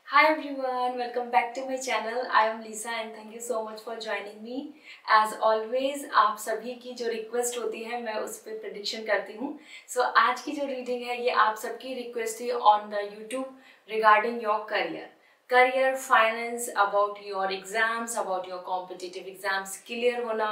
Hi everyone, welcome back to my channel. I am Lisa and thank you so much for joining me. As always, आप सभी की जो request होती है मैं उस पर प्रेडिक्शन करती हूँ. आज की जो रीडिंग है ये आप सबकी रिक्वेस्ट थी on the YouTube regarding your career, finance, about your exams, about your competitive exams clear होना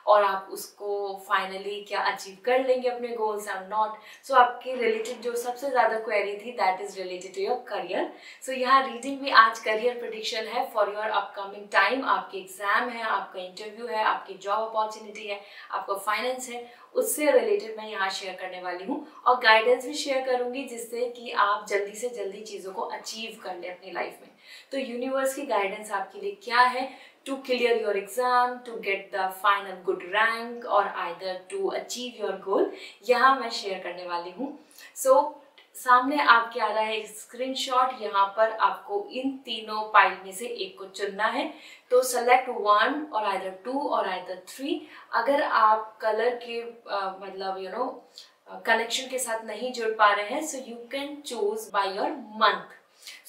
और आप उसको फाइनली क्या अचीव कर लेंगे अपने गोल्स और नॉट. सो आपके रिलेटेड जो सबसे ज़्यादा क्वेरी थी that is related to your career. So यहाँ रीडिंग में आज करियर प्रेडिक्शन है फॉर योर अपकमिंग टाइम. आपके एग्जाम है, आपका इंटरव्यू है, आपकी जॉब अपॉर्चुनिटी है, आपका फाइनेंस है, उससे रिलेटेड मैं यहाँ शेयर करने वाली हूँ और गाइडेंस भी शेयर करूँगी जिससे कि आप जल्दी से जल्दी चीज़ों को अचीव कर लें अपनी लाइफ में. तो यूनिवर्स की गाइडेंस आपके लिए क्या है to clear your exam, to get the final good rank or either to achieve your goal, यहाँ मैं शेयर करने वाली हूँ. सामने आपके आ रहा है एक स्क्रीनशॉट. यहाँ पर आपको इन तीनों पाइल में से एक को चुनना है. तो सेलेक्ट वन और आइदर टू और आइदर थ्री. अगर आप कलर के मतलब कनेक्शन के साथ नहीं जुड़ पा रहे हैं so you can choose by your month.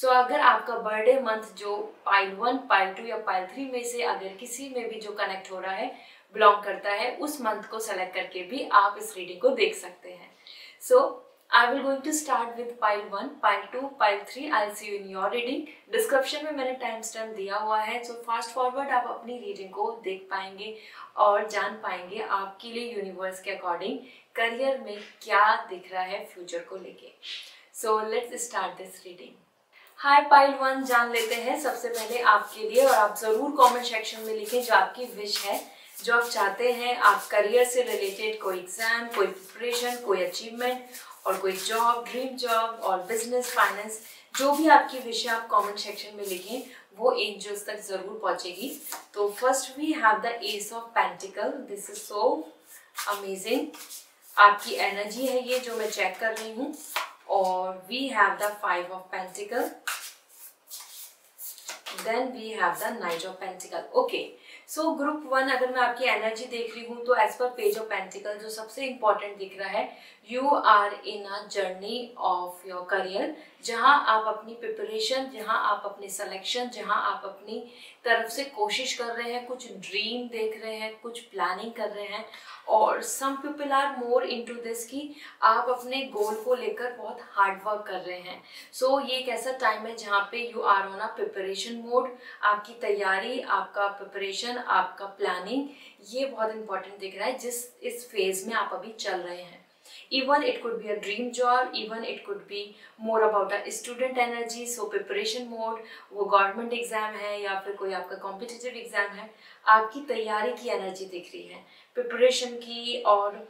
अगर आपका बर्थडे मंथ जो पाइल 1, पाइल 2 या पाइल 3 में से अगर किसी में भी जो कनेक्ट हो रहा है बिलोंग करता है उस मंथ को सेलेक्ट करके भी आप इस रीडिंग को देख सकते हैं. I will going to start with pile 1, pile 2, pile 3. I'll see you in your reading. Description में मैंने टाइम स्टैम्प दिया हुआ है. फास्ट फॉरवर्ड आप अपनी रीडिंग को देख पाएंगे और जान पाएंगे आपके लिए यूनिवर्स के अकॉर्डिंग करियर में क्या दिख रहा है फ्यूचर को लेके. Let's start this reading. Hi pile 1, जान लेते हैं सबसे पहले आपके लिए और आप जरूर कमेंट सेक्शन में लिखें जो आपकी विश है, जो आप चाहते हैं. आप करियर से रिलेटेड कोई एग्जाम, कोई प्रिपरेशन, कोई अचीवमेंट और कोई जॉब, ड्रीम जॉब और बिजनेस, फाइनेंस, जो भी आपकी विश है आप कमेंट सेक्शन में लिखें, वो एंजल्स तक जरूर पहुंचेगी. तो first we have the ace of pentacles. This is so amazing. आपकी एनर्जी है ये जो मैं चेक कर रही हूँ. और we have the 5 of pentacles. Then we have the knight of pentacles. Okay, so group 1 अगर मैं आपकी एनर्जी देख रही हूँ तो as per page of pentacle जो सबसे इंपॉर्टेंट दिख रहा है, you are in a journey of your career, जहाँ आप अपनी प्रिपरेशन, जहाँ आप अपने सिलेक्शन, जहाँ आप अपनी तरफ से कोशिश कर रहे हैं, कुछ ड्रीम देख रहे हैं, कुछ प्लानिंग कर रहे हैं. और some people are more into this कि आप अपने गोल को लेकर बहुत हार्ड वर्क कर रहे हैं. ये एक ऐसा टाइम है जहाँ पे you are on a preparation mode. आपकी तैयारी, आपका प्रिपरेशन, आपका प्लानिंग, ये बहुत इंपॉर्टेंट दिख रहा है जिस इस फेज में आप अभी चल रहे हैं. Even it could be a dream job, even it could be more about a student energy. Preparation mode, वो गवर्नमेंट एग्जाम है या फिर कोई आपका कॉम्पिटिटिव एग्जाम है, आपकी तैयारी की एनर्जी दिख रही है, प्रिपरेशन की, और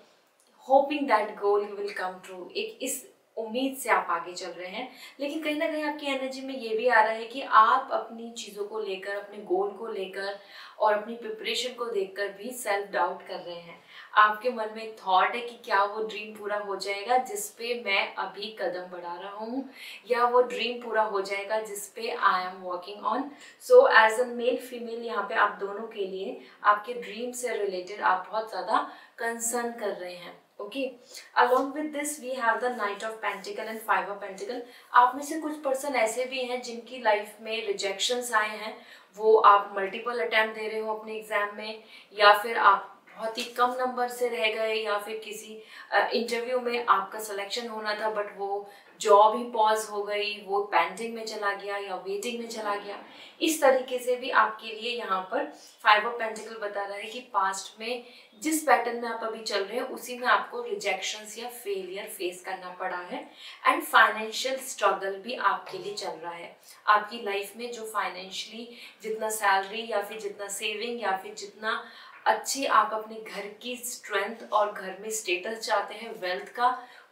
hoping that goal will come true. एक इस उम्मीद से आप आगे चल रहे हैं. लेकिन कहीं ना कहीं आपकी एनर्जी में ये भी आ रहा है कि आप अपनी चीज़ों को लेकर, अपने गोल को लेकर और अपनी प्रिपरेशन को देखकर भी सेल्फ डाउट कर रहे हैं. आपके मन में एक थॉट है कि क्या वो ड्रीम पूरा हो जाएगा जिस पे मैं अभी कदम बढ़ा रहा हूँ, या वो ड्रीम पूरा हो जाएगा जिस पे I am working on. As a male female यहाँ पे आप दोनों के लिए आपके ड्रीम से रिलेटेड आप बहुत ज़्यादा कंसर्न कर रहे हैं. Okay, along with this we have the knight of pentacle and 5 of pentacle. आप में से कुछ पर्सन ऐसे भी हैं जिनकी लाइफ में रिजेक्शंस आए हैं. वो आप मल्टीपल अटैम्प्ट दे रहे हो अपने एग्जाम में, या फिर आप बहुत ही कम नंबर से रह गए, या फिर किसी इंटरव्यू में आपका सिलेक्शन होना था बट वो जॉब ही पॉज हो गई, वो पेंडिंग में चला गया या वेटिंग में चला गया. इस तरीके से भी आपके लिए यहाँ पर 5 ऑफ पेंटिकल बता रहा है कि पास्ट में जिस पैटर्न में आप अभी चल रहे हैं उसी में आपको रिजेक्शंस या फेलियर फेस करना पड़ा है. एंड फाइनेंशियल स्ट्रगल भी आपके लिए चल रहा है. आपकी लाइफ में जो फाइनेंशियली जितना सैलरी या फिर जितना सेविंग या फिर जितना अच्छी आप अपने घर की स्ट्रेंथ और घर में स्टेटस चाहते हैं वेल्थ का,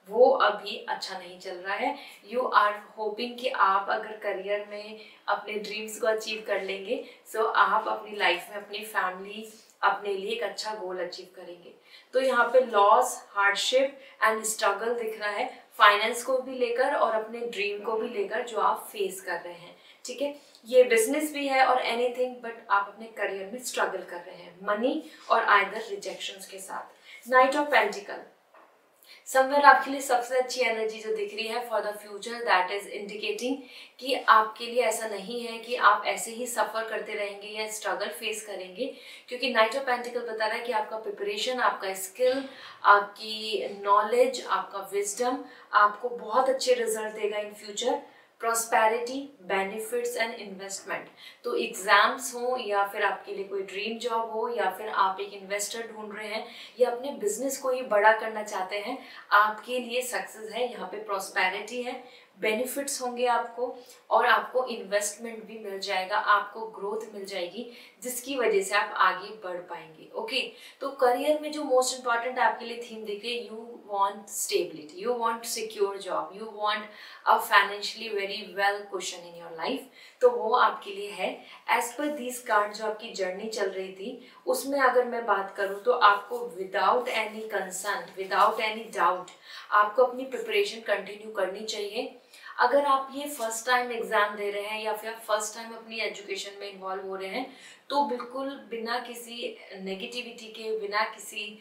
वो अभी अच्छा नहीं चल रहा है. यू आर होपिंग कि आप अगर करियर में अपने ड्रीम्स को अचीव कर लेंगे आप अपनी लाइफ में अपनी फैमिली, अपने लिए एक अच्छा गोल अचीव करेंगे. तो यहाँ पे लॉस, हार्डशिप एंड स्ट्रगल दिख रहा है, फाइनेंस को भी लेकर और अपने ड्रीम को भी लेकर जो आप फेस कर रहे हैं. ठीक है, ये बिजनेस भी है और एनीथिंग, बट आप अपने करियर में स्ट्रगल कर रहे हैं मनी और आइदर रिजेक्शंस के साथ. नाइट ऑफ पेंटिकल, समवेयर आपके लिए सबसे अच्छी एनर्जी जो दिख रही है for the future, that is indicating कि आपके लिए ऐसा नहीं है कि आप ऐसे ही सफ़र करते रहेंगे या स्ट्रगल फेस करेंगे, क्योंकि नाइट ऑफ पेंटिकल बता रहा है कि आपका प्रिपरेशन, आपका स्किल, आपकी नॉलेज, आपका विजडम आपको बहुत अच्छे रिजल्ट देगा in future. Prosperity, benefits and investment, तो एग्जाम्स हो या फिर आपके लिए कोई ड्रीम जॉब हो या फिर आप एक इन्वेस्टर ढूंढ रहे हैं या अपने बिजनेस को ही बड़ा करना चाहते हैं, आपके लिए सक्सेस है। यहाँ पे प्रॉस्पेरिटी है, बेनिफिट्स होंगे आपको और आपको इन्वेस्टमेंट भी मिल जाएगा, आपको ग्रोथ मिल जाएगी जिसकी वजह से आप आगे बढ़ पाएंगे। ओके, तो करियर में जो मोस्ट इंपॉर्टेंट आपके लिए थीम दिख रही है, you want stability, you want secure job, you want a financially very well question in your life, तो वो आपके लिए है। एज पर दिस कार्ड जो आपकी जर्नी चल रही थी उसमें अगर मैं बात करूँ तो आपको without any concern, without any doubt आपको अपनी प्रिपरेशन कंटिन्यू करनी चाहिए। अगर आप ये फर्स्ट टाइम एग्जाम दे रहे हैं या फिर फर्स्ट टाइम अपनी एजुकेशन में इन्वॉल्व हो रहे हैं तो बिल्कुल बिना किसी नेगेटिविटी के, बिना किसी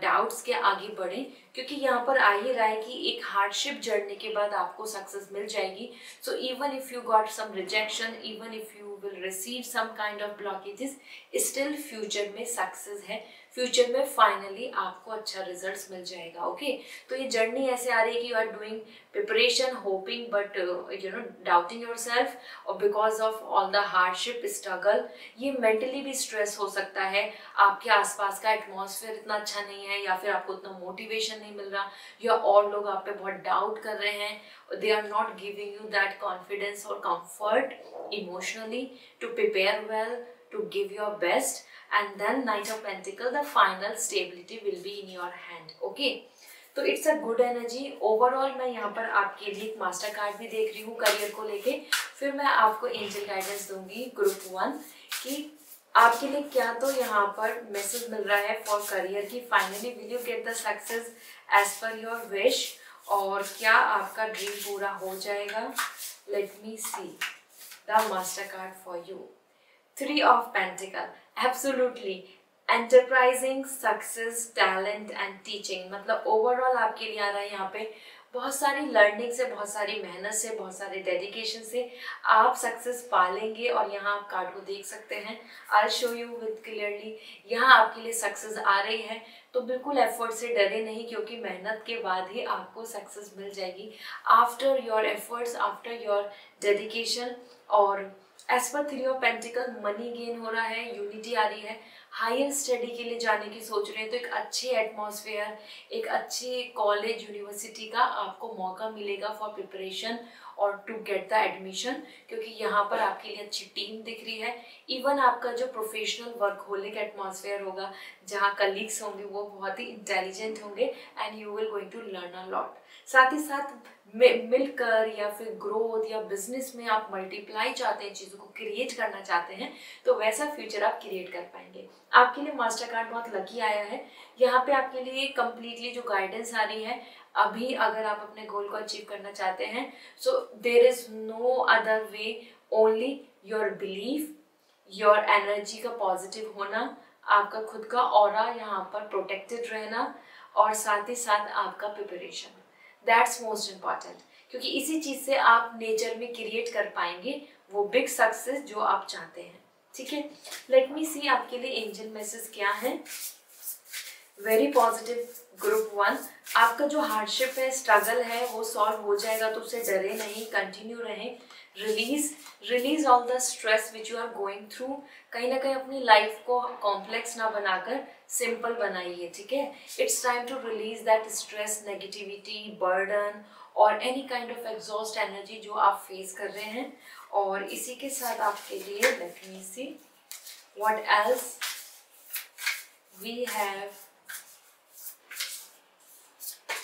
डाउट्स के आगे बढ़ें, क्योंकि यहाँ पर आ ही रहा है कि एक हार्डशिप जर्नी के बाद आपको सक्सेस मिल जाएगी। So even if you got some rejection, even if you will receive some kind of blockages, still future में सक्सेस है, फ्यूचर में फाइनली आपको अच्छा रिजल्ट्स मिल जाएगा। ओके, तो ये जर्नी ऐसे आ रही है कि you are doing preparation, hoping but doubting yourself, और because of all the hardship, struggle, ये मेंटली भी स्ट्रेस हो सकता है। आपके आसपास का एटमॉस्फेयर इतना अच्छा नहीं है या फिर आपको उतना मोटिवेशन नहीं मिल रहा या और लोग आप पे बहुत डाउट कर रहे हैं, they are not giving you that confidence or comfort emotionally to prepare well, to give your best, and then Knight of Pentacles, the final stability will be in your hand. Okay, तो it's a good energy overall. मैं यहाँ पर आपके लिए एक master card भी देख रही हूँ करियर को लेके, फिर मैं आपको एंजल गाइडेंस दूंगी ग्रुप 1 कि आपके लिए क्या तो यहाँ पर मैसेज मिल रहा है फॉर करियर की finally will you get the success as per your wish, और क्या आपका ड्रीम पूरा हो जाएगा। Let me see the master card for you. 3 of pentacle, absolutely enterprising, success, talent and teaching, मतलब ओवरऑल आपके लिए आ रहा है यहाँ पे बहुत सारी लर्निंग से, बहुत सारी मेहनत से, बहुत सारे डेडिकेशन से आप सक्सेस पालेंगे। और यहाँ आप कार्ड को देख सकते हैं, I show you with clearly, यहाँ आपके लिए सक्सेस आ रही है, तो बिल्कुल एफर्ट से डरे नहीं, क्योंकि मेहनत के बाद ही आपको सक्सेस मिल जाएगी, after your efforts, after your dedication. और as per 3 of pentacle, money gain हो रहा है, यूनिटी आ रही है, हायर स्टडी के लिए जाने की सोच रहे हैं तो एक अच्छे एटमॉस्फेयर, एक अच्छे कॉलेज यूनिवर्सिटी का आपको मौका मिलेगा फॉर प्रिपरेशन और टू गेट द एडमिशन, क्योंकि यहाँ पर आपके लिए अच्छी टीम दिख रही है। इवन आपका जो प्रोफेशनल वर्कहोलिक एटमॉस्फेयर होगा, जहाँ कलीग्स होंगे वो बहुत ही इंटेलिजेंट होंगे and you will going to learn a lot. साथ ही साथ मिलकर या फिर ग्रोथ या बिजनेस में आप मल्टीप्लाई चाहते हैं, चीज़ों को क्रिएट करना चाहते हैं, तो वैसा फ्यूचर आप क्रिएट कर पाएंगे। आपके लिए मास्टर कार्ड बहुत लकी आया है। यहाँ पे आपके लिए कंप्लीटली जो गाइडेंस आ रही है, अभी अगर आप अपने गोल को अचीव करना चाहते हैं, so there is no other way, only your belief, your energy का पॉजिटिव होना, आपका खुद का ऑरा यहाँ पर प्रोटेक्टेड रहना, और साथ ही साथ आपका प्रिपरेशन, दैट्स मोस्ट इम्पॉर्टेंट, क्योंकि इसी चीज़ से आप नेचर में क्रिएट कर पाएंगे वो बिग सक्सेस जो आप चाहते हैं। ठीक है, लेट मी सी आपके लिए एंजल मैसेज क्या है। वेरी पॉजिटिव ग्रुप 1, आपका जो हार्डशिप है, स्ट्रगल है, वो सॉल्व हो जाएगा, तो उससे डरे नहीं, कंटिन्यू रहें। Release all the stress which you are going through. कहीं ना कहीं अपनी लाइफ को कॉम्प्लेक्स ना बनाकर सिंपल बनाइए। ठीक है, it's time to release that stress, negativity, burden और any kind of exhaust energy जो आप फेस कर रहे हैं। और इसी के साथ आपके लिए let me see what else we have.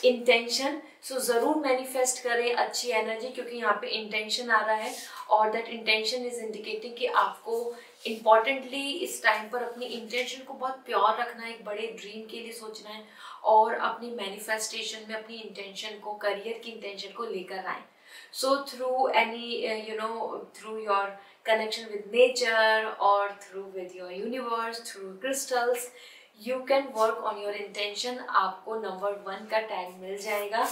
Intention, so ज़रूर मैनिफेस्ट करें अच्छी एनर्जी, क्योंकि यहाँ पे इंटेंशन आ रहा है और दैट इंटेंशन इज इंडिकेटिंग कि आपको इम्पॉर्टेंटली इस टाइम पर अपनी इंटेंशन को बहुत प्योर रखना है, एक बड़े ड्रीम के लिए सोचना है और अपनी मैनिफेस्टेशन में अपनी इंटेंशन को, करियर की इंटेंशन को लेकर आए। So through any through your connection with nature or through with your universe, through crystals, you can work on your intention, आपको नंबर 1 का टैग मिल जाएगा.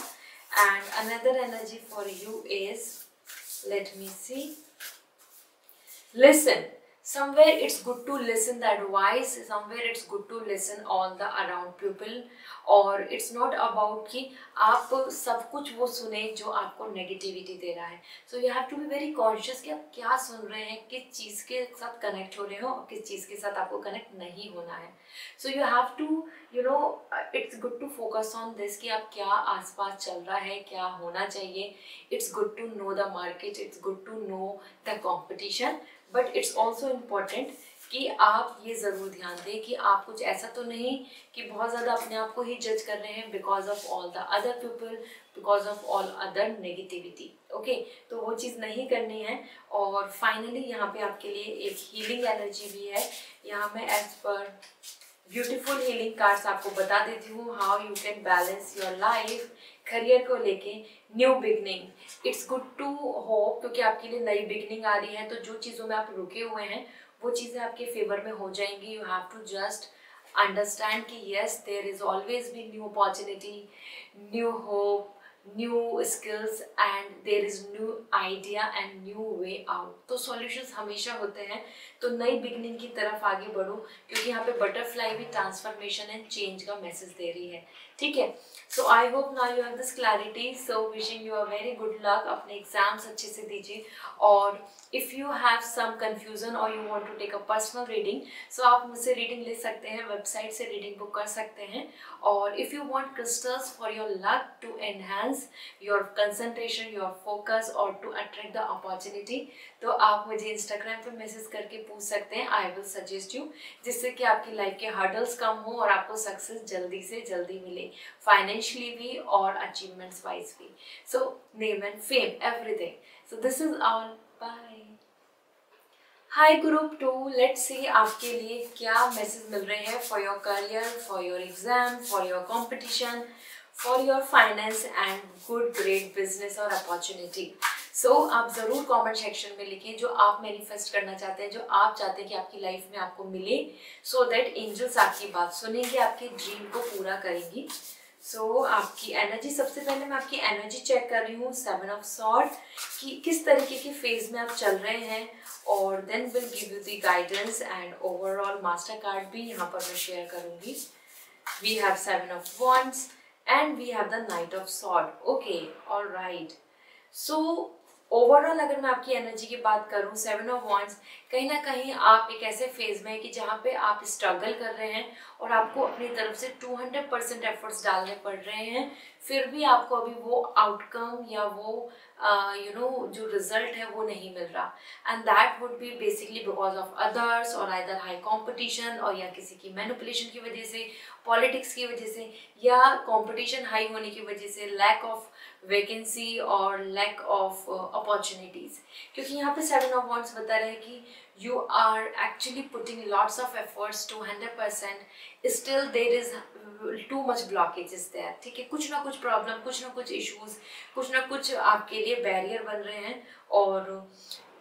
And another energy for you is, let me see, listen. Somewhere it's good to listen the advice, somewhere it's good to listen all the around people, और it's not about कि आप सब कुछ वो सुने जो आपको नेगेटिविटी दे रहा है. So you have to be very conscious कि आप क्या सुन रहे हैं, किस चीज़ के साथ कनेक्ट हो रहे हो और किस चीज़ के साथ आपको कनेक्ट नहीं होना है. So you have to, you know, it's good to focus on this कि आप क्या आसपास चल रहा है, क्या होना चाहिए. It's good to know the market, it's good to know the competition, but it's also important कि आप ये ज़रूर ध्यान दें कि आप कुछ ऐसा तो नहीं कि बहुत ज़्यादा अपने आप को ही जज कर रहे हैं because of all the other people, because of all other negativity. Okay, तो वो चीज़ नहीं करनी है. और फाइनली यहाँ पे आपके लिए एक हीलिंग एनर्जी भी है. यहाँ मैं as per beautiful healing cards आपको बता देती हूँ how you can balance your life. Career को लेके new beginning, it's good to hope, क्योंकि आपके लिए नई बिगनिंग आ रही है. तो जो चीज़ों में आप रुके हुए हैं वो चीज़ें आपके फेवर में हो जाएंगी. You have to just understand कि yes, there is always be new opportunity, new hope, new skills and there is new idea and new way out. तो सॉल्यूशंस हमेशा होते हैं. तो नई बिगनिंग की तरफ आगे बढ़ो, क्योंकि यहाँ पे बटरफ्लाई भी ट्रांसफॉर्मेशन एंड चेंज का मैसेज दे रही है. ठीक है, so I hope now you have this clarity. So wishing you a very good luck. अपने एग्जाम्स अच्छे से दीजिए. और if you have some confusion और you want to take a personal reading, so आप मुझसे रीडिंग ले सकते हैं, वेबसाइट से रीडिंग बुक कर सकते हैं. और if you want crystals for your luck to enhance your concentration, your focus और टू अट्रैक्ट द अपॉर्चुनिटी, तो आप मुझे इंस्टाग्राम पे मैसेज करके पूछ सकते हैं. आई विल सजेस्ट यू, जिससे कि आपकी लाइफ के हर्डल्स कम हो और आपको सक्सेस जल्दी से जल्दी मिले, फाइनेंशियली भी और अचीवमेंट्स वाइज भी. So name and fame everything. So this is all. Bye. Hi group 2, let's see आपके लिए क्या मैसेज मिल रहे हैं for your career, for your exam, for your competition, for your finance and good great business और opportunity. So आप ज़रूर comment section में लिखिए जो आप मैनिफेस्ट करना चाहते हैं, जो आप चाहते हैं कि आपकी लाइफ में आपको मिले, सो दैट एंजल्स आपकी बात सुनेंगे, आपके ड्रीम को पूरा करेंगी. सो आपकी एनर्जी, सबसे पहले मैं आपकी एनर्जी चेक कर रही हूँ 7 ऑफ सॉर्ड, कि किस तरीके के फेज में आप चल रहे हैं. और then will give you the guidance and overall master card भी यहाँ पर मैं शेयर करूँगी. We have 7 of wands and we have the knight of sword. Okay, alright. So overall अगर मैं आपकी एनर्जी की बात करूं, 7 ऑफ वॉन्ड्स, कहीं ना कहीं आप एक ऐसे फेज में है कि जहाँ पे आप स्ट्रगल कर रहे हैं और आपको अपनी तरफ से 200% एफर्ट्स डालने पड़ रहे हैं, फिर भी आपको अभी वो आउटकम या वो जो रिजल्ट है वो नहीं मिल रहा. And that would be basically because of others और आइदर हाई कॉम्पिटिशन, और या किसी की मैनिपुलेशन की वजह से, पॉलिटिक्स की वजह से, या कॉम्पिटिशन हाई होने की वजह से, लैक ऑफ वैकेंसी और लैक ऑफ अपॉर्चुनिटीज. क्योंकि यहाँ पे 7 ऑफ वॉन्ड्स बता रहे हैं कि you are actually putting lots of efforts to 100%, still there is too much blockages there. ठीक है, कुछ ना कुछ प्रॉब्लम, कुछ ना कुछ इश्यूज, कुछ ना कुछ आपके लिए बैरियर बन रहे हैं. और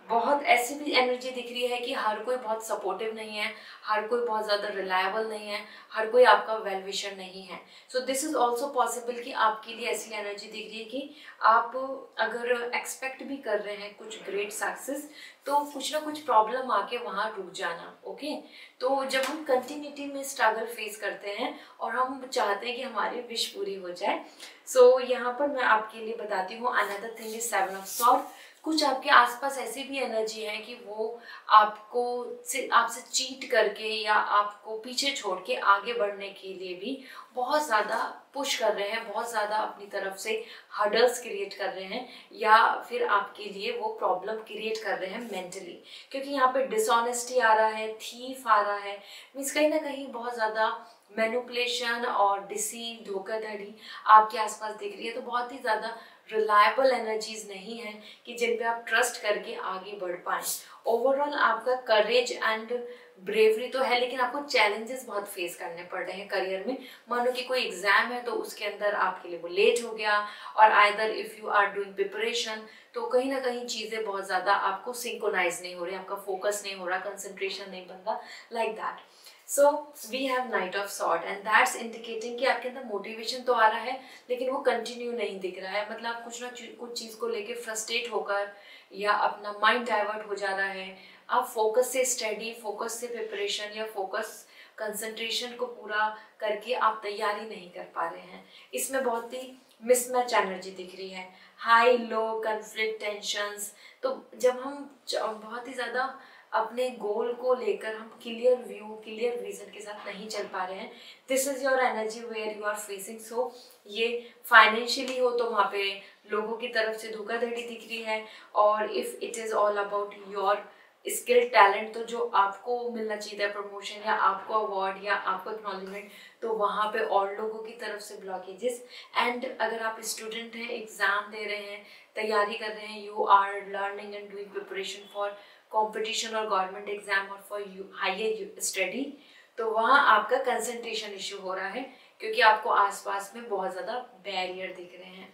बहुत ऐसी भी एनर्जी दिख रही है कि हर कोई बहुत सपोर्टिव नहीं है, हर कोई बहुत ज़्यादा रिलायबल नहीं है, हर कोई आपका वेल विशर नहीं है. So this is also possible कि आपके लिए ऐसी एनर्जी दिख रही है कि आप अगर एक्सपेक्ट भी कर रहे हैं कुछ ग्रेट सक्सेस, तो कुछ ना कुछ प्रॉब्लम आके वहाँ रुक जाना. ओके, तो जब हम कंटिन्यूटी में स्ट्रगल फेस करते हैं और हम चाहते हैं कि हमारी विश पूरी हो जाए, सो यहाँ पर मैं आपके लिए बताती हूँ another thing is 7 of sword. कुछ आपके आसपास ऐसी भी एनर्जी है कि वो आपसे चीट करके या आपको पीछे छोड़ के आगे बढ़ने के लिए भी बहुत ज़्यादा पुश कर रहे हैं, बहुत ज़्यादा अपनी तरफ से हर्डल्स क्रिएट कर रहे हैं, या फिर आपके लिए वो प्रॉब्लम क्रिएट कर रहे हैं मेंटली. क्योंकि यहाँ पे डिसऑनेस्टी आ रहा है, थीफ आ रहा है, मीन्स कहीं ना कहीं बहुत ज़्यादा मैनिपुलेशन और डिसीव, धोखाधड़ी आपके आसपास दिख रही है. तो बहुत ही ज़्यादा रिलायबल एनर्जीज नहीं है कि जिन पे आप ट्रस्ट करके आगे बढ़ पाएँ. ओवरऑल आपका करेज एंड ब्रेवरी तो है, लेकिन आपको चैलेंजेस बहुत फेस करने पड़ रहे हैं करियर में. मानो कि कोई एग्जाम है तो उसके अंदर आपके लिए वो लेट हो गया, और either if you are doing preparation, तो कहीं ना कहीं चीज़ें बहुत ज़्यादा आपको सिंक्रोनाइज नहीं हो रही, आपका फोकस नहीं हो रहा, कंसंट्रेशन नहीं बन रहा, like that. So we have knight of sword and that's indicating कि आपके अंदर मोटिवेशन तो आ रहा है लेकिन वो कंटिन्यू नहीं दिख रहा है, मतलब आप कुछ ना कुछ चीज़ को लेके फ्रस्ट्रेट होकर या अपना माइंड डाइवर्ट हो जा रहा है, आप फोकस से स्टडी, फोकस से प्रिपरेशन या फोकस कंसंट्रेशन को पूरा करके आप तैयारी नहीं कर पा रहे हैं। इसमें बहुत ही मिसमैच एनर्जी दिख रही है, हाई लो कन्फ्लिक्ट टेंशंस। तो जब हम बहुत ही ज़्यादा अपने गोल को लेकर हम क्लियर व्यू, क्लियर विजन के साथ नहीं चल पा रहे हैं, this is your energy where you are facing. So ये फाइनेंशियली हो तो वहाँ पे लोगों की तरफ से धोखाधड़ी दिख रही है, और if it is all about your skill talent, तो जो आपको मिलना चाहिए था प्रमोशन या आपको अवार्ड या आपको एक्नॉलेजमेंट, तो वहाँ पे और लोगों की तरफ से ब्लॉकेजेस। एंड अगर आप स्टूडेंट हैं, एग्ज़ाम दे रहे हैं, तैयारी कर रहे हैं, you are learning and doing preparation for competition और गवर्नमेंट एग्जाम और फॉर हायर स्टडी, तो वहाँ आपका कंसंट्रेशन इशू हो रहा है क्योंकि आपको आसपास में बहुत ज़्यादा बैरियर दिख रहे हैं,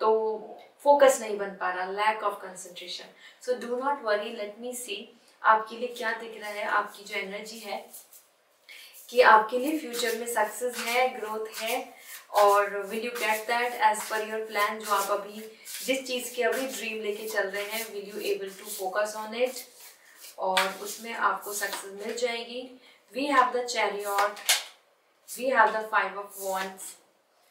तो फोकस नहीं बन पा रहा, lack of concentration. So do not worry, let me see आपके लिए क्या दिख रहा है। आपकी जो एनर्जी है कि आपके लिए फ्यूचर में सक्सेस है, ग्रोथ है, और will you get that as per your plan. जो आप अभी जिस चीज़ की अभी ड्रीम लेके चल रहे हैं, will you able to focus on it और उसमें आपको सक्सेस मिल जाएगी। We have the chariot, we have the 5 of wands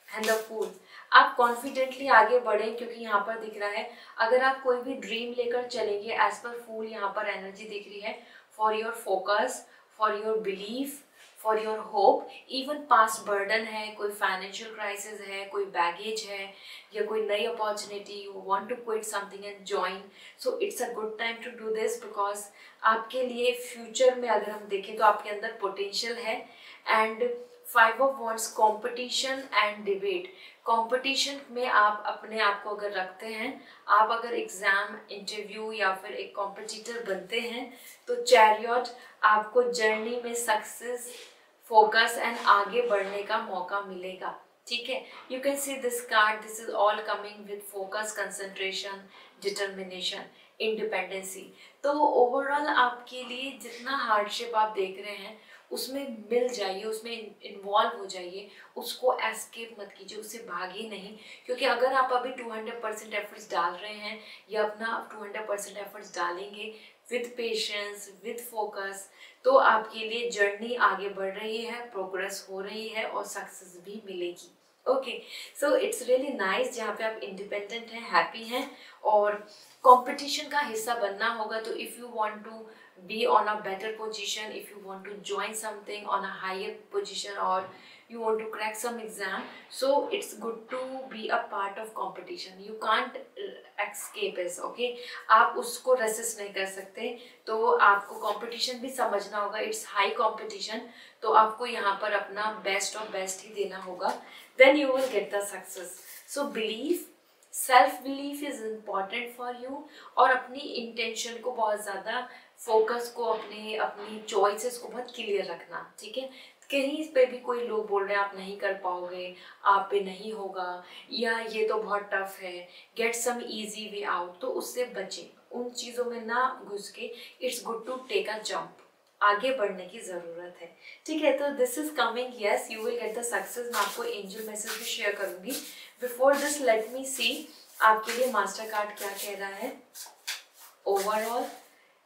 and the fool. आप कॉन्फिडेंटली आगे बढ़ें क्योंकि यहाँ पर दिख रहा है अगर आप कोई भी ड्रीम लेकर चलेंगे, एज पर फूल यहाँ पर एनर्जी दिख रही है for your focus, for your belief, for your hope. Even past burden है, कोई फाइनेंशियल क्राइसिस है, कोई बैगेज है, या कोई नई opportunity, you want to quit something and join, so it's a good time to do this, because आपके लिए फ्यूचर में अगर हम देखें तो आपके अंदर पोटेंशियल है। And 5 of wands, competition and debate. Competition में आप अपने आप को अगर रखते हैं, आप अगर एग्जाम, इंटरव्यू या फिर एक कॉम्पिटिटर बनते हैं, तो चैरियट आपको जर्नी में सक्सेस, फोकस एंड आगे बढ़ने का मौका मिलेगा। ठीक है, you can see this card, this is all coming with focus, concentration, determination, independency. तो ओवरऑल आपके लिए जितना हार्डशिप आप देख रहे हैं उसमें मिल जाइए, उसमें इन्वॉल्व हो जाइए, उसको एस्केप मत कीजिए, उससे भागिए नहीं। क्योंकि अगर आप अभी 200% एफर्ट्स डाल रहे हैं या अपना 200% एफर्ट्स डालेंगे विद पेशेंस, विद फोकस, तो आपके लिए जर्नी आगे बढ़ रही है, प्रोग्रेस हो रही है और सक्सेस भी मिलेगी। Okay, so it's really nice जहाँ पे आप इंडिपेंडेंट हैं, हैप्पी हैं और कंपटीशन का हिस्सा बनना होगा। तो if you want to be on a better position, if you want to join something on a higher position or you want to crack some exam, so it's good to be a part of competition. You can't escape it, okay? आप उसको resist नहीं कर सकते, तो आपको competition भी समझना होगा, it's high competition, तो आपको यहाँ पर अपना best और best ही देना होगा, then you will get the success. So believe, self belief is important for you, और अपनी इंटेंशन को बहुत ज़्यादा, फोकस को, अपनी चॉइसेस को बहुत क्लियर रखना। ठीक है, कहीं पे भी कोई लोग बोल रहे हैं आप नहीं कर पाओगे, आप पे नहीं होगा, या ये तो बहुत टफ है, get some easy way out, तो उससे बचें, उन चीज़ों में ना घुस के। It's good to take a jump, आगे बढ़ने की ज़रूरत है। ठीक है, तो this is coming, yes you will get the success. मैं आपको एंजल मैसेज भी शेयर करूंगी। Before this let me see आपके लिए मास्टर कार्ड क्या कह रहा है। Overall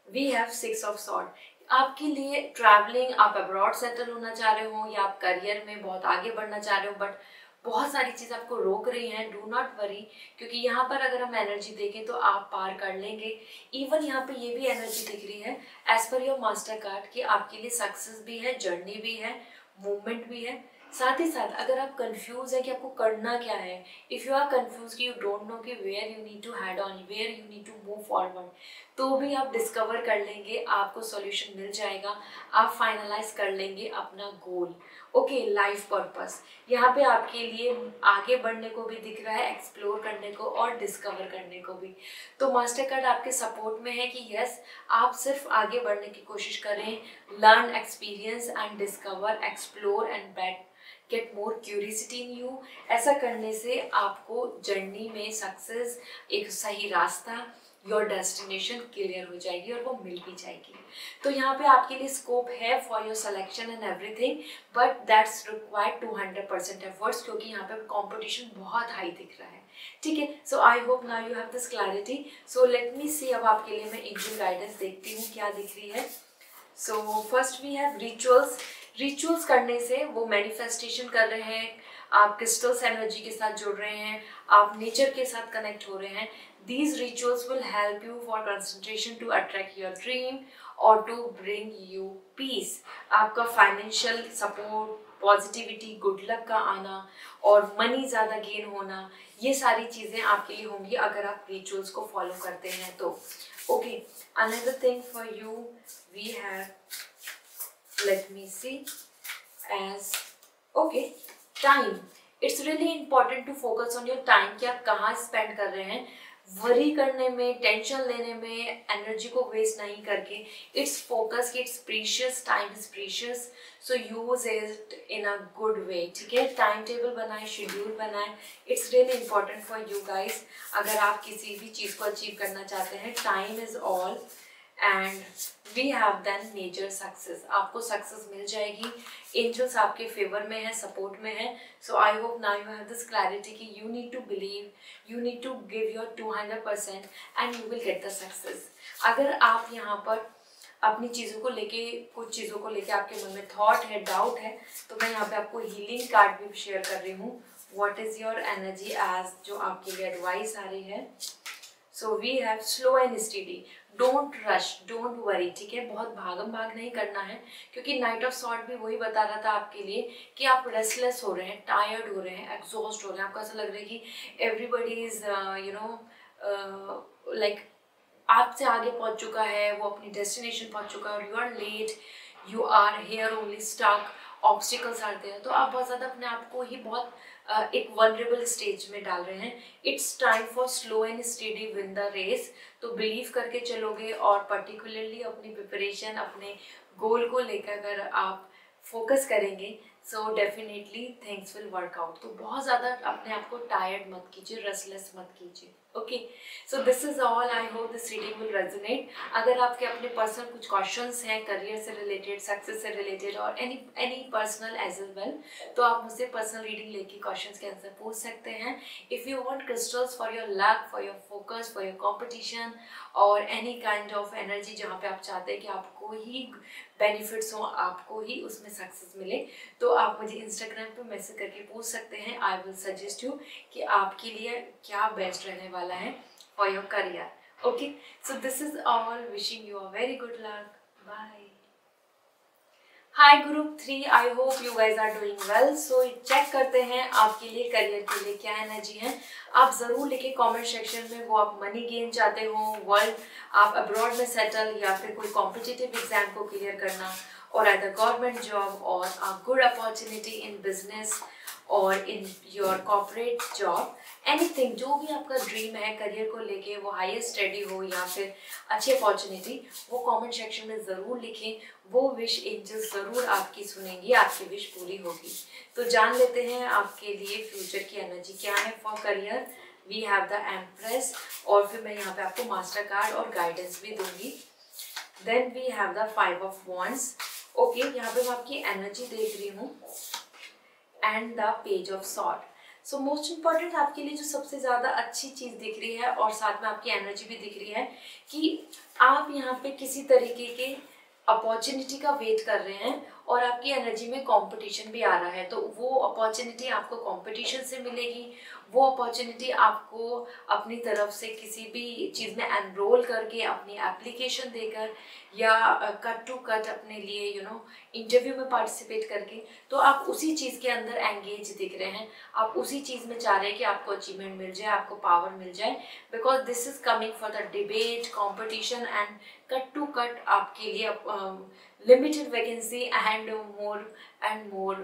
we have 6 of sword। आपके लिए ट्रैवलिंग, आप अब्रॉड सेटल होना चाह रहे हो या आप करियर में बहुत आगे बढ़ना चाह रहे हो, बट बहुत सारी चीज़ आपको रोक रही हैं, डू नॉट वरी, क्योंकि यहाँ पर अगर हम एनर्जी देखें तो आप पार कर लेंगे। इवन यहाँ पे ये भी एनर्जी दिख रही है as per your master card कि आपके लिए सक्सेस भी है, जर्नी भी है, मूवमेंट भी है। साथ ही साथ अगर आप कंफ्यूज है कि आपको करना क्या है, इफ़ यू आर कंफ्यूज कि यू डोंट नो कि where you need to head on, where you need to move forward, तो भी आप डिस्कवर कर लेंगे, आपको सॉल्यूशन मिल जाएगा, आप फाइनलाइज कर लेंगे अपना गोल। ओके, लाइफ पर्पस यहाँ पे आपके लिए आगे बढ़ने को भी दिख रहा है, एक्सप्लोर करने को और डिस्कवर करने को भी। तो मास्टर कार्ड आपके सपोर्ट में है कि यस, आप सिर्फ आगे बढ़ने की कोशिश करें, learn, experience and discover, explore and get more curiosity in you. ऐसा करने से आपको जर्नी में सक्सेस, एक सही रास्ता, योर डेस्टिनेशन क्लियर हो जाएगी और वो मिल भी जाएगी। तो यहाँ पे आपके लिए स्कोप है for your selection and everything, but that's required 200% efforts, क्योंकि यहाँ पे कंपटीशन बहुत हाई दिख रहा है। ठीक है, so I hope now you have this clarity. So let me see, अब आपके लिए मैं एंजल गाइडेंस देखती हूँ क्या दिख रही है। So first we have rituals. Rituals करने से वो मैनिफेस्टेशन कर रहे हैं, आप क्रिस्टल्स एनर्जी के साथ जुड़ रहे हैं, आप नेचर के साथ कनेक्ट हो रहे हैं। These rituals will help you for concentration to attract your dream or to bring you peace. आपका financial support, positivity, good luck का आना और मनी ज़्यादा गेन होना, ये सारी चीज़ें आपके लिए होंगी अगर आप रिचुअल्स को फॉलो करते हैं तो। Okay, another thing for you we have, let me see, as okay time. It's really important to focus on your time कि आप कहाँ स्पेंड कर रहे हैं। वरी करने में, टेंशन लेने में एनर्जी को वेस्ट नहीं करके, इट्स फोकस कि it's precious, time is precious, so use it in a good way. ठीक है, टाइम टेबल बनाए, शेड्यूल बनाए, it's really important for you guys. अगर आप किसी भी चीज़ को अचीव करना चाहते हैं, time is all and we have then major success. आपको सक्सेस मिल जाएगी, एंजल्स आपके फेवर में है, सपोर्ट में है। So I hope now you have this clarity कि you need to believe, you need to give your 200% and you will get the success. अगर आप यहाँ पर अपनी चीज़ों को लेके, कुछ चीज़ों को लेके आपके मन में थॉट है, डाउट है, तो मैं यहाँ पे आपको हीलिंग कार्ड भी शेयर कर रही हूँ। What is your energy as, जो आपके लिए एडवाइस आ रही है। So we have slow and steady, don't rush, don't worry. ठीक है, बहुत भागम भाग नहीं करना है, क्योंकि नाइट ऑफ सॉर्ड भी वही बता रहा था आपके लिए कि आप रेस्टलेस हो रहे हैं, टायर्ड हो रहे हैं, एग्जॉस्ट हो रहे हैं। आपको ऐसा लग रहा है कि everybody is you know like आपसे आगे पहुंच चुका है, वो अपनी डेस्टिनेशन पहुंच चुका है और you are late, you are here only stuck, obstacles are there. तो आप बहुत ज़्यादा अपने आप को ही बहुत एक वनरेबल स्टेज में डाल रहे हैं। It's time for slow and steady win the race. तो बिलीव करके चलोगे और पर्टिकुलरली अपनी प्रिपरेशन, अपने गोल को लेकर अगर आप फोकस करेंगे, so definitely things will work out. तो बहुत ज़्यादा अपने आप को टायर्ड मत कीजिए, रेस्टलेस मत कीजिए। Okay, so this is all. I hope this reading will resonate. अगर आपके अपने पर्सनल कुछ क्वेश्चंस हैं करियर से रिलेटेड, सक्सेस से रिलेटेड और एनी पर्सनल एज वेल, तो आप मुझसे पर्सनल रीडिंग लेके क्वेश्चंस के आंसर पूछ सकते हैं। If you want crystals for your luck, for your focus, for your competition और एनी काइंड ऑफ एनर्जी जहाँ पे आप चाहते हैं कि आपको ही बेनिफिट्स हो, आपको ही उसमें सक्सेस मिले, तो आप मुझे इंस्टाग्राम पे मैसेज करके पूछ सकते हैं। आई विल सजेस्ट यू कि आपके लिए क्या बेस्ट रहने वाला है for your career. Okay, so this is all. Wishing you a very good luck. Bye. Hi group 3, I hope you guys are doing well. So check करते हैं आपके लिए करियर के लिए क्या एनर्जी है। आप ज़रूर लिखे कमेंट सेक्शन में, वो आप मनी गेन चाहते हो, वर्ल्ड आप अब्रॉड में सेटल, या फिर कोई कॉम्पिटिटिव एग्जाम को क्लियर करना, और अदर गवर्नमेंट जॉब, और a good opportunity in business और in your corporate job, anything जो भी आपका ड्रीम है करियर को लेके, वो हायर स्टडी हो या फिर अच्छी अपॉर्चुनिटी, वो कमेंट सेक्शन में ज़रूर लिखें। वो विश एंजल्स ज़रूर आपकी सुनेंगी, आपकी विश पूरी होगी। तो जान लेते हैं आपके लिए फ्यूचर की एनर्जी क्या है for career. We have the empress, और फिर मैं यहाँ पे आपको मास्टर कार्ड और गाइडेंस भी दूंगी। Then we have the 5 of wands. Okay, यहाँ पे मैं आपकी एनर्जी देख रही हूँ and the page of sword. So most important आपके लिए जो सबसे ज़्यादा अच्छी चीज़ दिख रही है और साथ में आपकी एनर्जी भी दिख रही है कि आप यहाँ पे किसी तरीके के अपॉर्चुनिटी का वेट कर रहे हैं और आपकी एनर्जी में कंपटीशन भी आ रहा है। तो वो अपॉर्चुनिटी आपको कंपटीशन से मिलेगी, वो अपॉर्चुनिटी आपको अपनी तरफ से किसी भी चीज़ में एनरोल करके, अपनी एप्लीकेशन देकर, या कट टू कट अपने लिए इंटरव्यू में पार्टिसिपेट करके, तो आप उसी चीज़ के अंदर एंगेज दिख रहे हैं। आप उसी चीज़ में चाह रहे हैं कि आपको अचीवमेंट मिल जाए, आपको पावर मिल जाए, because this is coming for the debate, competition and cut to cut आपके लिए limited vacancy and more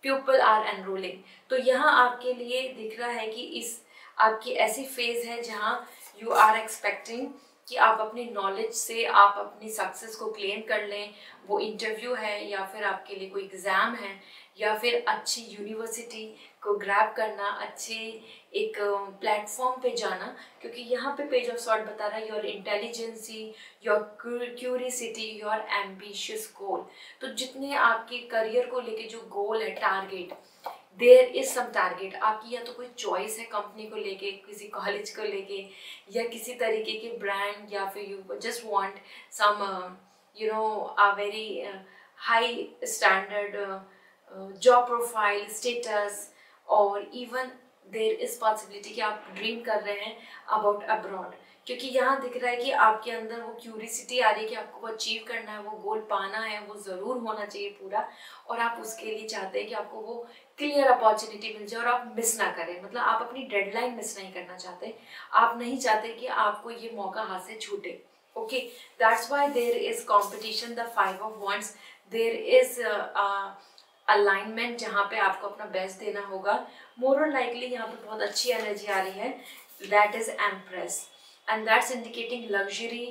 people are enrolling. तो यहाँ आपके लिए दिख रहा है कि इस आपकी ऐसी फेज है जहाँ यू आर एक्सपेक्टिंग कि आप अपनी नॉलेज से आप अपनी सक्सेस को क्लेम कर लें। वो इंटरव्यू है या फिर आपके लिए कोई एग्ज़ाम है या फिर अच्छी यूनिवर्सिटी को ग्रैब करना, अच्छे एक प्लेटफॉर्म पे जाना, क्योंकि यहाँ पे पेज ऑफ सॉर्ट बता रहा है your intelligency, your curiosity, your ambitious goal. तो जितने आपके करियर को लेके जो गोल है, target, there is some target आपकी, या तो कोई चॉइस है कंपनी को लेके, किसी कॉलेज को लेके, या किसी तरीके के ब्रांड, या फिर you just want some a very high standard job profile status, और इवन देयर इज पॉसिबिलिटी कि आप ड्रीम कर रहे हैं अबाउट अब्रॉड, क्योंकि यहाँ दिख रहा है कि आपके अंदर वो क्यूरियसिटी आ रही है कि आपको वो अचीव करना है, वो गोल पाना है, वो ज़रूर होना चाहिए पूरा, और आप उसके लिए चाहते हैं कि आपको वो क्लियर अपॉर्चुनिटी मिल जाए और आप मिस ना करें। मतलब आप अपनी डेडलाइन मिस नहीं करना चाहते, आप नहीं चाहते कि आपको ये मौका हाथ से छूटे। Okay, that's why there is competition, the 5 of wands, there is alignment जहाँ पे आपको अपना बेस्ट देना होगा। मोर और लाइकली यहाँ पे बहुत अच्छी एनर्जी आ रही है, that is empress, and that's indicating luxury,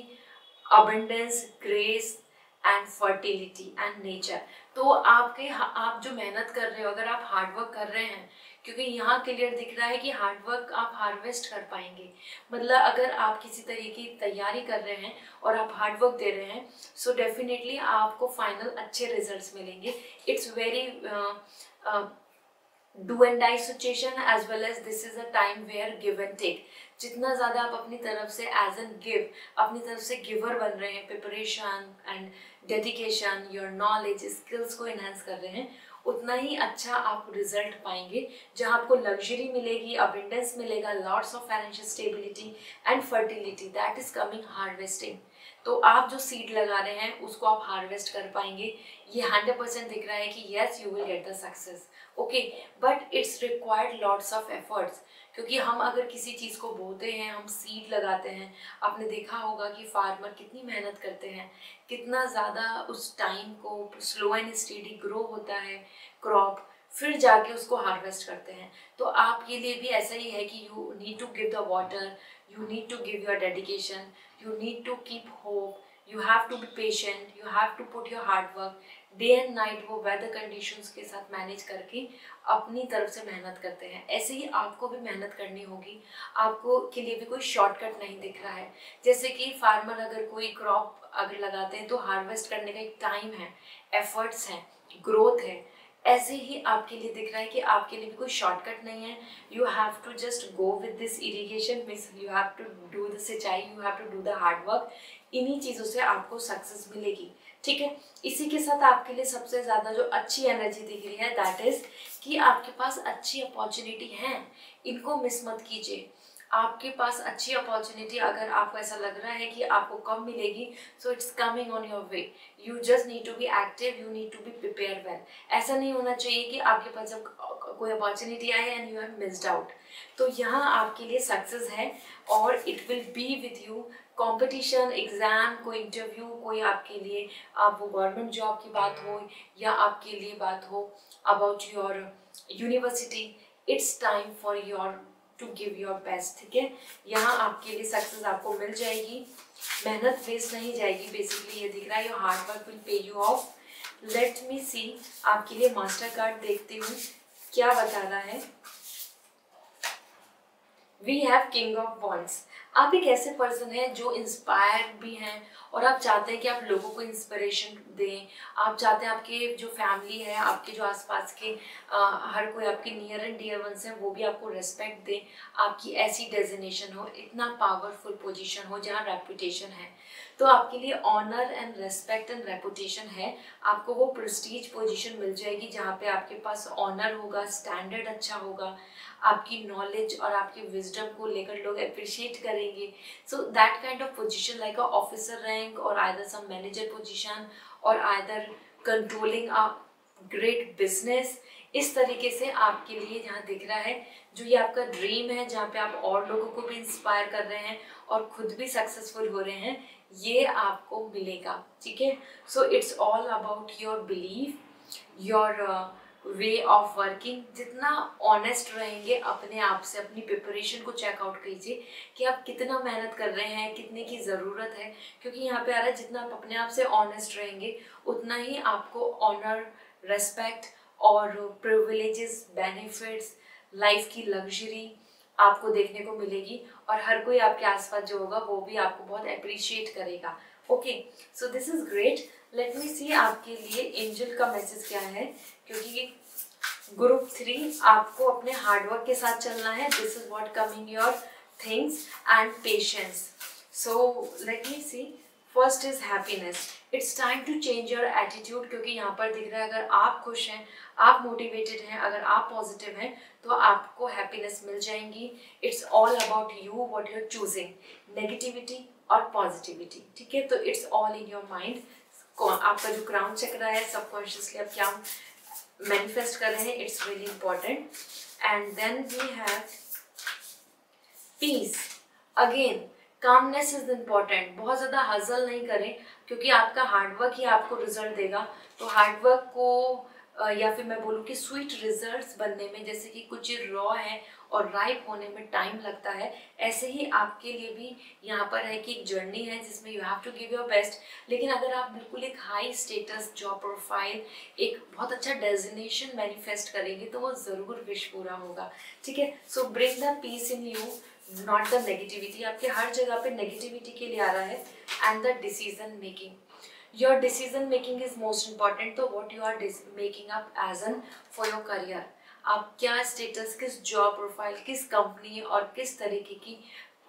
abundance, grace and fertility and nature. तो आप जो मेहनत कर रहे हो, अगर आप हार्डवर्क कर रहे हैं, क्योंकि यहाँ क्लियर दिख रहा है कि हार्डवर्क आप हार्वेस्ट कर पाएंगे। मतलब अगर आप किसी तरीके की तैयारी कर रहे हैं और आप हार्डवर्क दे रहे हैं, सो डेफिनेटली आपको फाइनल अच्छे रिजल्ट्स मिलेंगे। It's very do and die situation, as well as this is a time where give and take. जितना ज़्यादा आप अपनी तरफ से एज एन गिव, अपनी तरफ से गिवर बन रहे हैं, preparation and dedication, your knowledge, skills को इन्हांस कर रहे हैं, उतना ही अच्छा आप रिजल्ट पाएंगे, जहां आपको लग्जरी मिलेगी, अबंडेंस मिलेगा, lots of financial stability and fertility, that is coming harvesting. तो आप जो सीड लगा रहे हैं उसको आप हार्वेस्ट कर पाएंगे। ये 100% दिख रहा है कि yes you will get the success. Okay, but it's required lots of efforts, क्योंकि हम अगर किसी चीज़ को बोते हैं, हम सीड लगाते हैं, आपने देखा होगा कि फार्मर कितनी मेहनत करते हैं, कितना ज़्यादा उस टाइम को स्लो एंड स्टेडी ग्रो होता है क्रॉप, फिर जाके उसको हार्वेस्ट करते हैं। तो आपके लिए भी ऐसा ही है कि you need to give the water, you need to give your dedication, you need to keep hope, you have to be patient, you have to put your hard work, day and night वो weather conditions के साथ manage करके अपनी तरफ से मेहनत करते हैं। ऐसे ही आपको भी मेहनत करनी होगी, आपको के लिए भी कोई शॉर्टकट नहीं दिख रहा है। जैसे कि फार्मर अगर कोई क्रॉप अगर लगाते हैं तो हार्वेस्ट करने का एक टाइम है, एफर्ट्स हैं, ग्रोथ है, ऐसे ही आपके लिए दिख रहा है कि आपके लिए भी कोई शॉर्टकट नहीं है। You have to just go with this irrigation, means you have to do the सिंचाई, you have to do the hard work. इन्हीं चीज़ों से आपको सक्सेस मिलेगी, ठीक है। इसी के साथ आपके लिए सबसे ज़्यादा जो अच्छी एनर्जी दिख रही है दैट इज़ कि आपके पास अच्छी अपॉर्चुनिटी है, इनको मिस मत कीजिए। आपके पास अच्छी अपॉर्चुनिटी, अगर आपको ऐसा लग रहा है कि आपको कम मिलेगी, so it's coming on your way. You just need to be active, you need to be prepare well. ऐसा नहीं होना चाहिए कि आपके पास जब कोई अपॉर्चुनिटी आए and you have missed out. तो यहाँ आपके लिए सक्सेस है और it will be with you. Competition, exam, कोई इंटरव्यू, कोई आपके लिए, आप वो गवर्नमेंट जॉब की बात हो या आपके लिए बात हो about your university, it's time for your to give your best, ठीक है। यहाँ आपके लिए सक्सेस आपको मिल जाएगी, मेहनत वेस्ट नहीं जाएगी। बेसिकली ये दिख रहा है your hard work will pay you off. Let me see, आपके लिए मास्टर कार्ड देखती हूँ क्या बता रहा है। We have king of wands. आप एक ऐसे पर्सन हैं जो इंस्पायर्ड भी हैं और आप चाहते हैं कि आप लोगों को इंस्पिरेशन दें। आप चाहते हैं आपके जो फैमिली है, आपके जो आसपास के हर कोई आपके नियर एंड डियर वंस हैं वो भी आपको रेस्पेक्ट दें। आपकी ऐसी डेजिग्नेशन हो, इतना पावरफुल पोजीशन हो जहाँ रेपुटेशन है। तो आपके लिए honour and respect and reputation है। आपको वो प्रेस्टीज पोजीशन मिल जाएगी जहाँ पे आपके पास ऑनर होगा, स्टैंडर्ड अच्छा होगा, आपकी नॉलेज और आपकी विजडम को लेकर लोग अप्रिशिएट करेंगे। So that kind of position like a officer rank और आइदर सम मैनेजर पोजीशन और either controlling a great business, इस तरीके से आपके लिए यहाँ दिख रहा है। जो ये आपका ड्रीम है जहाँ पे आप और लोगों को भी इंस्पायर कर रहे हैं और खुद भी सक्सेसफुल हो रहे हैं, ये आपको मिलेगा, ठीक है। So it's all about your belief, your way of working, जितना ऑनेस्ट रहेंगे अपने आप से, अपनी प्रिपरेशन को चेकआउट कीजिए कि आप कितना मेहनत कर रहे हैं, कितने की ज़रूरत है, क्योंकि यहाँ पे आ रहा है जितना आप अपने आप से ऑनेस्ट रहेंगे उतना ही आपको ऑनर, रेस्पेक्ट और प्रिविलेजेस, बेनिफिट्स, लाइफ की लग्जरी आपको देखने को मिलेगी और हर कोई आपके आसपास जो होगा वो भी आपको बहुत अप्रिशिएट करेगा। Okay, so this is great. Let me see आपके लिए एंजल का मैसेज क्या है, क्योंकि ग्रुप 3 आपको अपने हार्डवर्क के साथ चलना है। This is what coming your things and patience. So let me see, first is happiness. It's time to change your attitude, क्योंकि यहाँ पर दिख रहा है अगर आप खुश हैं, आप मोटिवेटेड हैं, अगर आप पॉजिटिव हैं तो आपको हैप्पीनेस मिल जाएंगी। It's all about you, what you are choosing, negativity और पॉजिटिविटी। ठीक है, तो it's all in your mind. आपका जो क्राउन चक्र है, सबकॉन्शियसली आप क्या मैनिफेस्ट कर रहे हैं, it's really important. And then we have peace. Again calmness is important. बहुत ज़्यादा हजल नहीं करें, क्योंकि आपका हार्डवर्क ही आपको रिजल्ट देगा। तो हार्डवर्क को या फिर मैं बोलूँ कि स्वीट रिजल्ट्स बनने में, जैसे कि कुछ रॉ है और राइप होने में टाइम लगता है, ऐसे ही आपके लिए भी यहाँ पर है कि एक जर्नी है जिसमें you have to give your best. लेकिन अगर आप बिल्कुल एक हाई स्टेटस जॉब प्रोफाइल, एक बहुत अच्छा डेजिग्नेशन मैनिफेस्ट करेंगे तो वो ज़रूर विश पूरा होगा। ठीक है, so bring the peace in you, not the negativity. आपके हर जगह पे नेगेटिविटी के लिए आ रहा है। And the decision making, your decision making is most important. तो what you are making up as an for your career, आप क्या स्टेटस, किस जॉब प्रोफाइल, किस कंपनी और किस तरीके की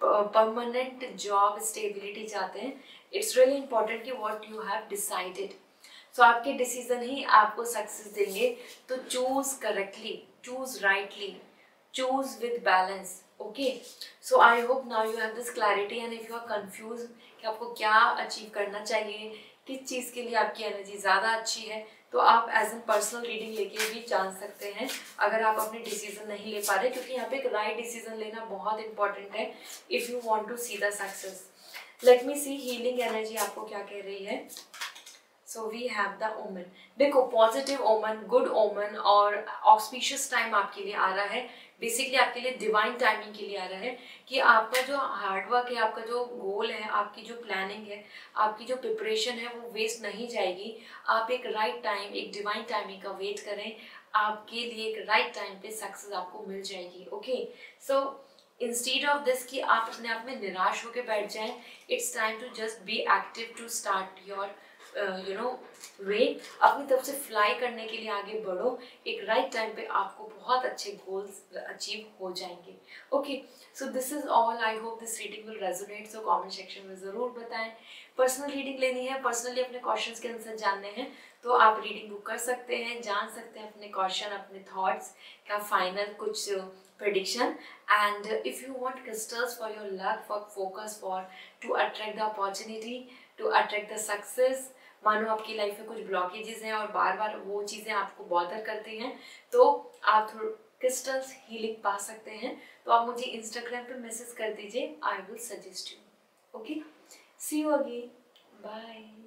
परमानेंट जॉब स्टेबिलिटी चाहते हैं, इट्स रियली इंपॉर्टेंट कि what you have decided. So आपके डिसीजन ही आपको सक्सेस देंगे। तो choose correctly, choose rightly, choose with balance. Okay, so I hope now you have this clarity. And if you are confuse कि आपको क्या achieve करना चाहिए, किस चीज़ के लिए आपकी एनर्जी ज़्यादा अच्छी है, तो आप एज एन पर्सनल रीडिंग लेके भी जान सकते हैं अगर आप अपने डिसीजन नहीं ले पा रहे, क्योंकि यहाँ पे एक राइट डिसीजन लेना बहुत इंपॉर्टेंट है if you want to see the success. Let me see healing energy आपको क्या कह रही है। सो वी हैव द ओमन। देखो, पॉजिटिव ओमन, गुड ओमन और ऑस्पिशियस टाइम आपके लिए आ रहा है। बेसिकली आपके लिए डिवाइन टाइमिंग के लिए आ रहा है कि आपका जो हार्डवर्क है, आपका जो गोल है, आपकी जो प्लानिंग है, आपकी जो प्रिपरेशन है वो वेस्ट नहीं जाएगी। आप एक राइट टाइम, एक डिवाइन टाइमिंग का वेट करें, आपके लिए एक राइट टाइम पे सक्सेस आपको मिल जाएगी। Okay, so instead of this कि आप अपने आप में निराश होकर बैठ जाएं, it's time to just be active, to start your way. अपनी तरफ से फ्लाई करने के लिए आगे बढ़ो। एक राइट टाइम पे आपको बहुत अच्छे गोल्स अचीव हो जाएंगे। Okay, so this is all. I hope this reading will resonate. So comment section में ज़रूर बताएं। पर्सनल रीडिंग लेनी है, पर्सनली अपने क्वेश्चंस के आंसर जानने हैं, तो आप रीडिंग बुक कर सकते हैं, जान सकते हैं अपने क्वेश्चन, अपने थॉट्स का फाइनल कुछ prediction. And if you want crystals for your luck, for focus, for to attract the opportunity, to attract the success, मानो आपकी लाइफ में कुछ ब्लॉकेजेस हैं और बार बार वो चीज़ें आपको बॉदर करती हैं, तो आप क्रिस्टल्स हीलिंग पा सकते हैं। तो आप मुझे इंस्टाग्राम पे मैसेज कर दीजिए, I will suggest you. Okay, see you again, bye.